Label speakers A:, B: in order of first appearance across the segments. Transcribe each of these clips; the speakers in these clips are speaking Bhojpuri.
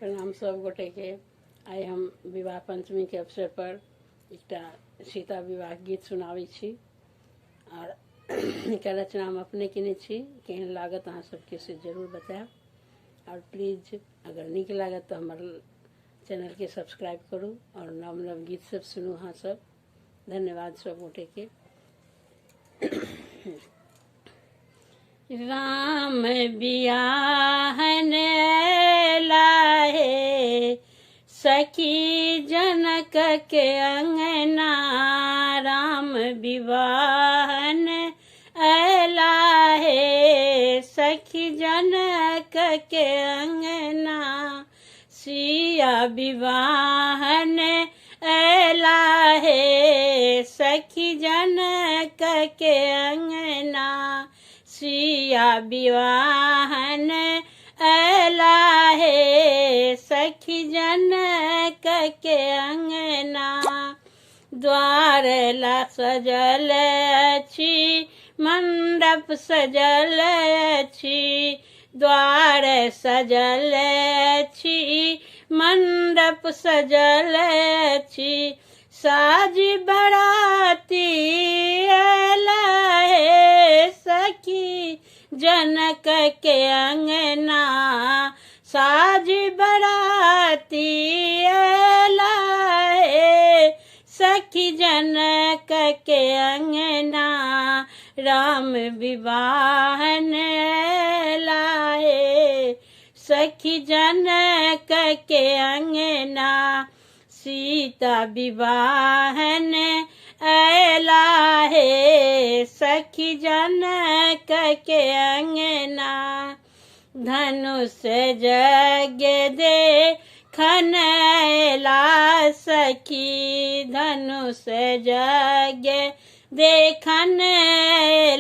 A: प्रणाम सब गोटे के। आइ हम विवाह पंचमी के अवसर पर एकटा सीता विवाह गीत सुनाबै छी और एकर रचना हम अपने केने छी। केहन लागत अहाँ सबके से जरूर बताएब और प्लीज अगर नीक लागत तो हमर चैनल के सब्सक्राइब करू और नव नव गीत सब सुनू अहाँ सब। धन्यवाद सब गोटे के। राम बियाहन लाहे सखी जनक के अंगना, राम विवाहन लाहे सखी जनक के अंगना, सिया विवाहन लाहे सखी जनक के अंगना, सिया विवाहन लाहे सखी जनक के अंगना, द्वार ला सजल अछि मंडप सजल अछि, द्वार सजल अछि मंडप सजल अछि, साजी बराती लाहे सखी जनक के अंगना, साजी बराती लाहे सखी जनक के अंगना, राम विवाहन लाहे सखी जनक के अंगना, सीता विवाहन लाहे सखी जनक के अंगना, धनुष यज्ञ देखन ला सखी, धनुष यज्ञ देखन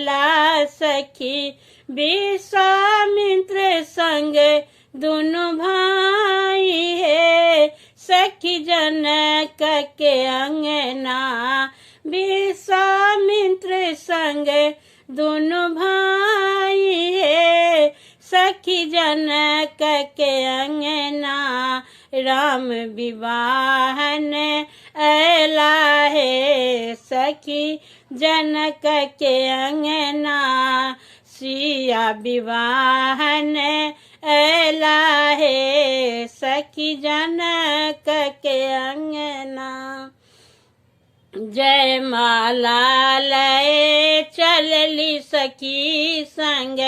A: ला सखी, विश्वामित्र संग दुनु भाई है सखी जनक के अंगना, विश्वामित्र संग दुनु भाई है सखी जनक के अंगना, राम विवाहन लाहे सखी जनक के अंगना, सिया विवाहन लाहे सखी जनक के अंगना, जय माला लय चलली सखी संग,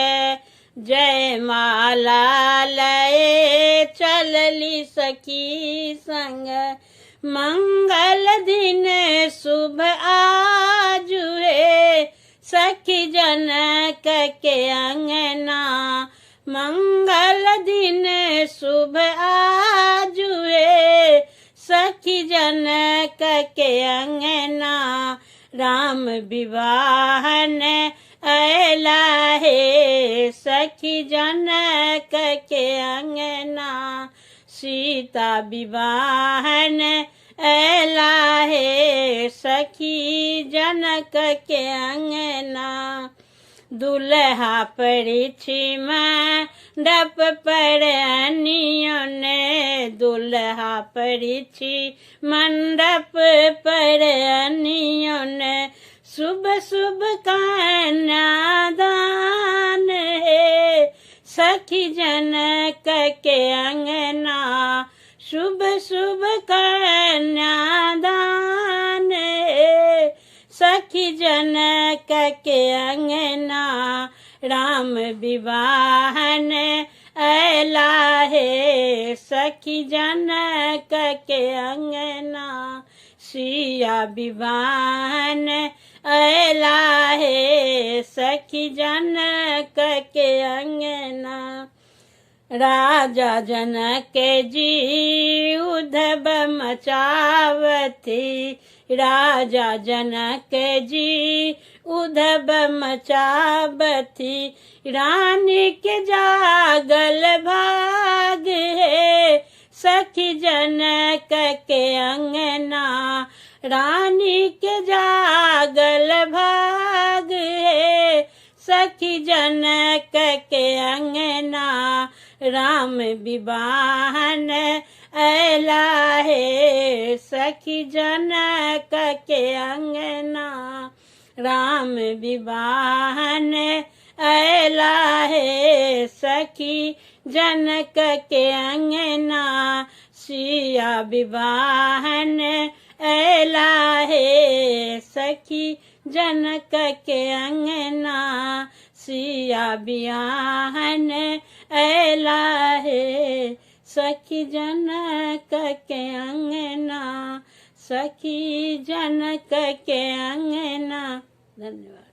A: जय माला लय चलली सखी संग, मंगल दिन शुभ आजुए सखी जनक के अंगना, मंगल दिन शुभ आजुए सखी जनक के अंगना, राम विवाहन लाहे सखी जनक के अंगना, सीता विवाहन लाहे सखी जनक के अंगना, दुल्हा परिछि मंडप पर अनियों ने, दुल्हा परिछि मंडप पर अनियों ने, शुभ शुभ कन्यादान है सखी जनक के अंगना, शुभ शुभ कन्यादान है सखी जनक के अंगना, राम विवाहन लाहे सखी जनक के अंगना, सिया विवाहन लाहे सखी जनक के अंगना, राजा जनक जी उधब मचावती, राजा जनक जी उधब मचावती, रानी के जागल भाग है सखी जनक के अंगना, रानी के जागल भाग है सखी जनक के अंगना, राम राम विवाहन ऐला है सखी जनक के अंगना राम विवाहन ऐला है सखी जनक के अंगना सिया विवाहन ऐला है सखी जनक के अंगना सिया बियाहन ऐला है सखी जनक के अंगना सखी जनक के अंगना। धन्यवाद।